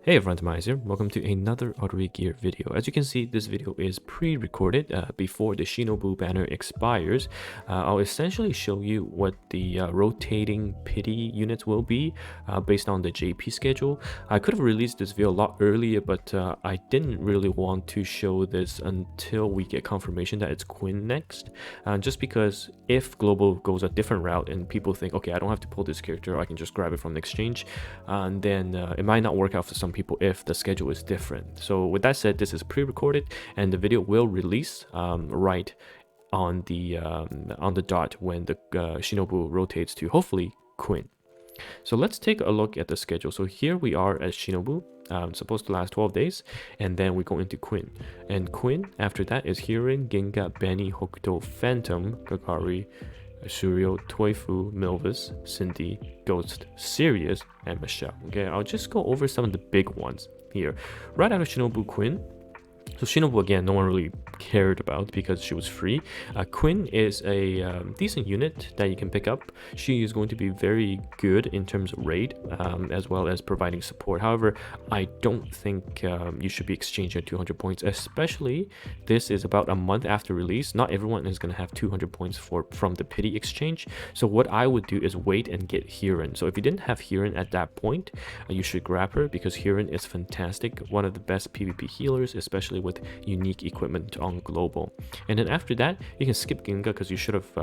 Hey everyone, TimaeuSS here. Welcome to another Artery gear video. As you can see, this video is pre-recorded before the Shinobu banner expires. I'll essentially show you what the rotating pity units will be based on the JP schedule. I could have released this video a lot earlier, but I didn't really want to show this until we get confirmation that it's Quinn next. Just because if Global goes a different route and people think, okay, I don't have to pull this character, I can just grab it from the exchange, and then it might not work out for some people if the schedule is different. So with that said, this is pre-recorded and the video will release right on the dot when the Shinobu rotates to hopefully Quinn. So let's take a look at the schedule. So here we are at Shinobu, supposed to last 12 days, and then we go into Quinn. And Quinn after that is Hearin, Ginga, Benny, Hokuto, Phantom, Kagari, Suriel, Teufel, Milvus, Cindy, Ghost, Sirius, and Michelle. Okay, I'll just go over some of the big ones here. Right out of Shinobu, Quinn. So Shinobu, again, no one really cared about because she was free. Quinn is a decent unit that you can pick up. She is going to be very good in terms of raid, as well as providing support. However, I don't think you should be exchanging 200 points, especially this is about a month after release. Not everyone is going to have 200 points from the pity exchange. So what I would do is wait and get Hearin. So if you didn't have Hearin at that point, you should grab her because Hearin is fantastic. One of the best PvP healers, especially with unique equipment on global. And then after that, you can skip Ginga because you should have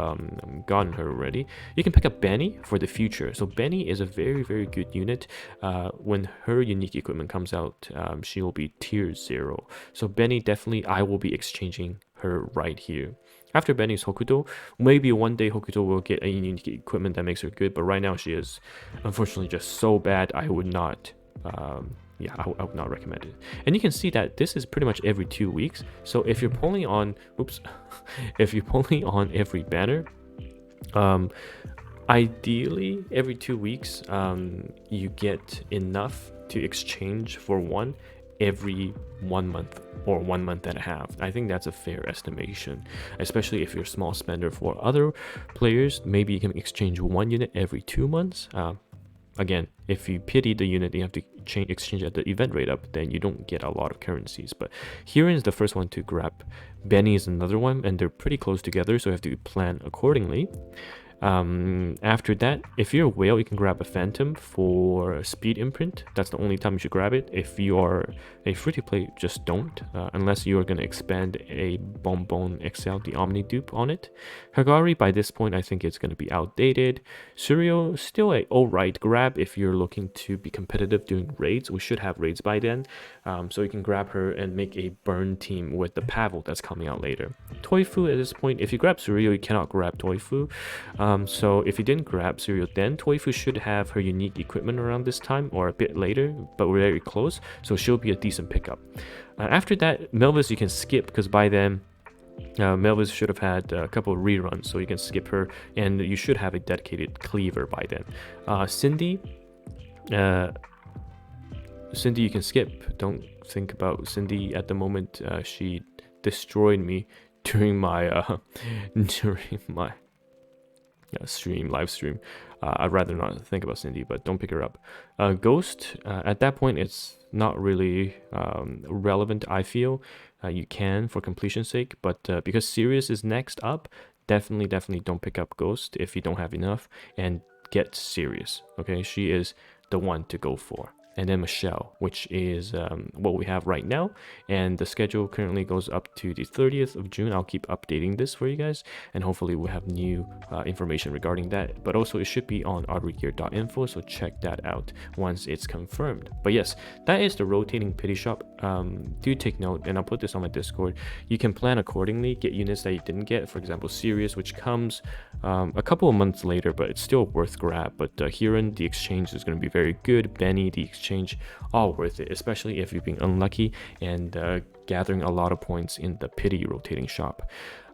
gotten her already. You can pick up Benny for the future. So Benny is a very good unit. When her unique equipment comes out, she will be tier 0. So Benny, definitely I will be exchanging her right here. After Benny is Hokuto. Maybe one day Hokuto will get a unique equipment that makes her good, but right now she is unfortunately just so bad. I would not I would not recommend it. And you can see that this is pretty much every 2 weeks. So if you're pulling on, if you're pulling on every banner, ideally every 2 weeks, you get enough to exchange for one every 1 month or 1 month and a half. I think that's a fair estimation, especially if you're a small spender. For other players, maybe you can exchange one unit every 2 months. Again, if you pity the unit, you have to exchange at the event rate up, then you don't get a lot of currencies. But Hearin is the first one to grab. Benny is another one, and they're pretty close together, so you have to plan accordingly. After that, if you're a whale, you can grab a Phantom for speed imprint. That's the only time you should grab it. If you are a free-to-play, just don't, unless you are going to expand a Bonbon XL, the Omni dupe on it. Kagari, by this point, I think it's going to be outdated. Suriel, still a alright grab if you're looking to be competitive doing raids. We should have raids by then, so you can grab her and make a burn team with the Pavel that's coming out later. Teufel, at this point, if you grab Suriel, you cannot grab Teufel. So if you didn't grab Suriel, then Teufel should have her unique equipment around this time or a bit later, but we're very close, so she'll be a decent pickup. After that, Milvus you can skip because by then Milvus should have had a couple of reruns, so you can skip her and you should have a dedicated cleaver by then. Cindy you can skip. Don't think about Cindy at the moment. She destroyed me during my live stream. I'd rather not think about Cindy, but don't pick her up. Ghost, at that point it's not really relevant, I feel. You can for completion's sake, but because Sirius is next up, definitely don't pick up Ghost if you don't have enough, and get Sirius. Okay, she is the one to go for. And then Michelle, which is what we have right now, and the schedule currently goes up to the 30th of June. I'll keep updating this for you guys, and hopefully we'll have new information regarding that. But also it should be on arterygear.info, so check that out once it's confirmed. But yes, that is the rotating pity shop. Do take note, and I'll put this on my Discord. You can plan accordingly, get units that you didn't get, for example Sirius, which comes a couple of months later, but it's still worth grab. But Hearin, the exchange is going to be very good. Benny, the exchange, all worth it, especially if you've been unlucky and gathering a lot of points in the pity rotating shop.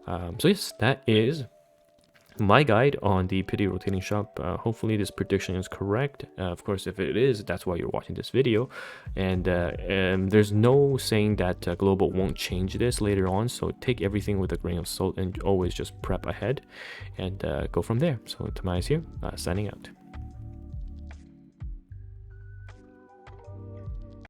So yes, that is my guide on the pity rotating shop. Hopefully this prediction is correct. Of course, if it is, that's why you're watching this video. And there's no saying that global won't change this later on, so take everything with a grain of salt and always just prep ahead and go from there. So TimaeuSS here, signing out.